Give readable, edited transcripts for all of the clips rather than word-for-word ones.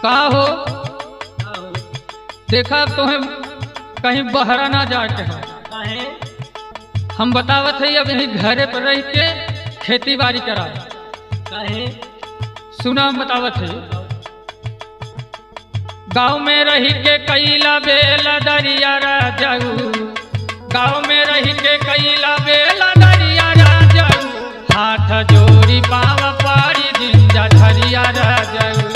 का हो देखा तुम्हें कहीं बहरा ना जाके है। हम बतावत है अब यही घरे पर रह के खेती बाड़ी करा। सुना हम बतावत है गाँव में रही के कैला बेला दरिया राजाऊ, गाँव में रही के कैला बेला दरिया राजाऊ, हाथ जोड़ी पावा पारी जिंदा धरिया राजाऊ।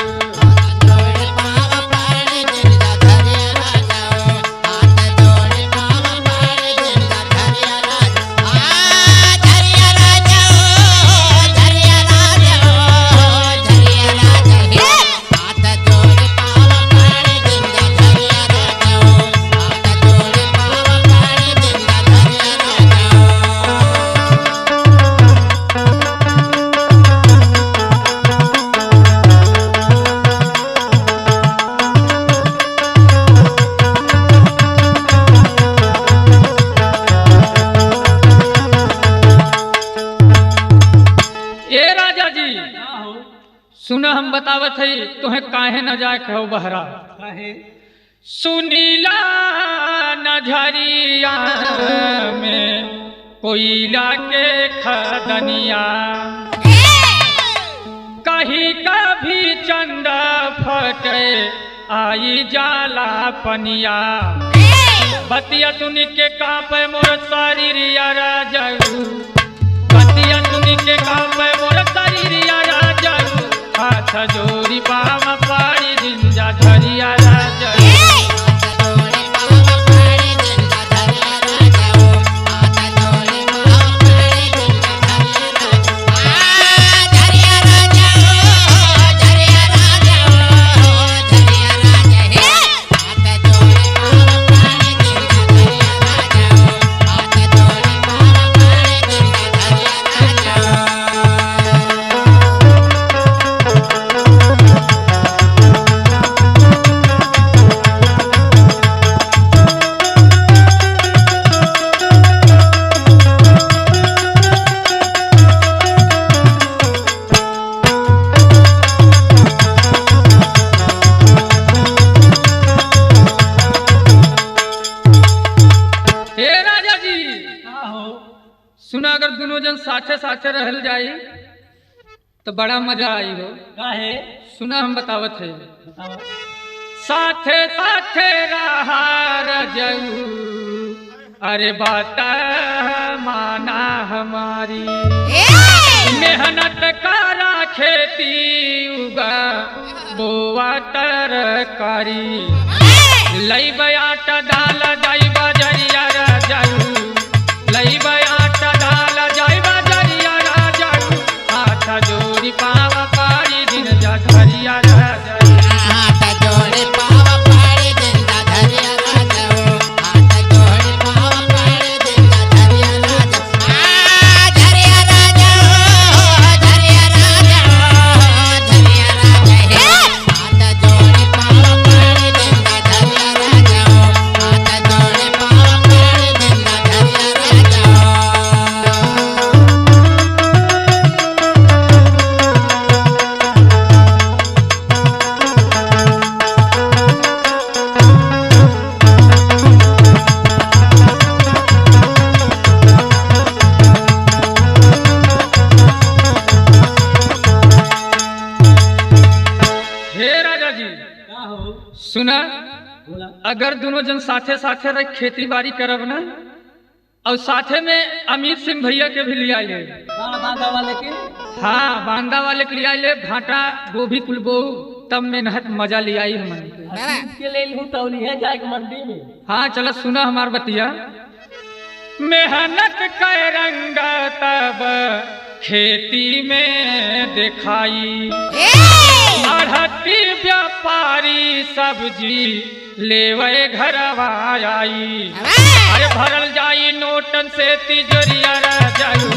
सुना हम बतावत है तुम्हें काहे न जाए कहो बहरा। सुनीला नजरिया में कोयला के खदनिया, कहीं कभी चंदा फटे आई जाला पनिया, बतिया सुनी के कापे मोर शरीरिया राजाऊ, बतिया सुनी के कापे मोर शरीरिया राजाऊ, हाथ जोड़ी पावा पारी जिंदा धरिया राजाऊ। सुना अगर दोनों जन साथे साथे रहल जाई तो बड़ा मजा आई हो। काहे? सुना हम बतावत है साथे साथे रहा रजऊ, अरे बात माना हमारी, मेहनत करा खेती उगा बोआ तरकारी, लई बयाटा डाल जाई बजरिया राजाऊ, लई बयाटा डाल जाई बजरिया राजाऊ, हाथ जोड़ी पावा पारी दिन जा धरिया राजाऊ, हाथ जोड़ी पावा पारी दिन जा धरिया राजाऊ, हाथ जोड़ी पावा पारी दिन जा धरिया राजाऊ, धरिया राजाऊ, धरिया राजाऊ, धरिया राजाऊ, हाथ जोड़ी पावा पारी दिन जा धरिया राजाऊ, हाथ जोड़ी पावा पारी दिन जा धरिया राजाऊ। हे राजा जी सुना, अगर दोनों जन साथे साथे रह खेती बाड़ी करब ना, और साथे में अमित सिंह भैया के भी लिया ले, बांदा वाले के, हाँ बांदा वाले के लिया ले, भाटा गोभी कुल बो, तब मेहनत मजा लिया आई हमन के ले लूं तो है जाए मंडी में। हाँ चलो सुना हमार बतिया, मेहनत कर रंग तब खेती में दिखाई, अढ़ती व्यापारी सब्जी लेवे घरवा आई, अरे भरल जाई नोटन से तिजोरिया राजाऊ,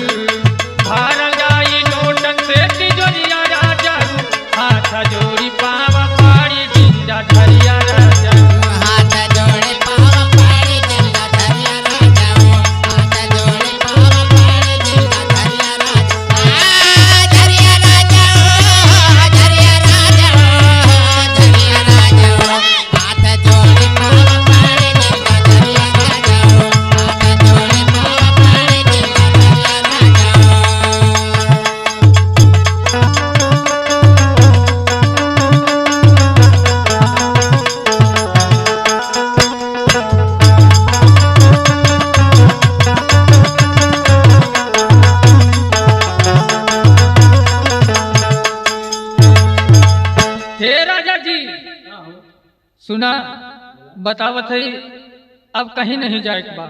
भरल जाई नोटन से तिजोरिया राजाऊ, हाथ जोड़ी पावा पारी जिंदा धरिया राजाऊ, हाथ जोड़ी पावा पारी जिंदा धरिया राजाऊ, हाथ जोड़ी पावा पारी जिंदा धरिया राजाऊ, धरिया राजाऊ, धरिया राजाऊ, धरिया सुना बतावत है अब कहीं नहीं जाए के बा,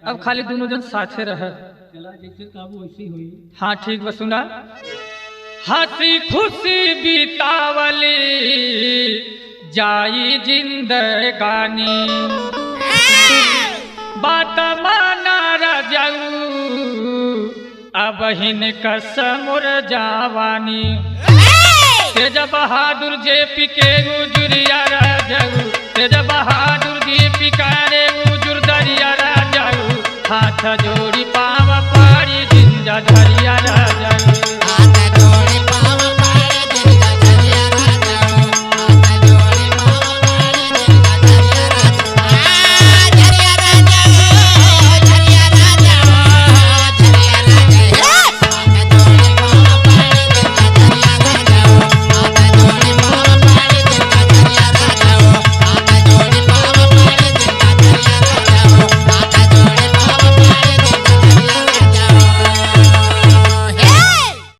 अब खाली दोनों जन साथे रह। चला जैसे काबू वैसी हुई। हाँ ठीक बा सुना। हंसी खुशी बितावली जाई जिंदगानी, बात माना रजाऊ अब हिन कसमुर जावानी। तेज बहादुर जेपी के गुजरिया राजाऊ, तेज बहादुर जेपी कारे गुजर दरिया राजाऊ, हाथ जोड़ी पाव पारी जिंदा धरिया राजाऊ।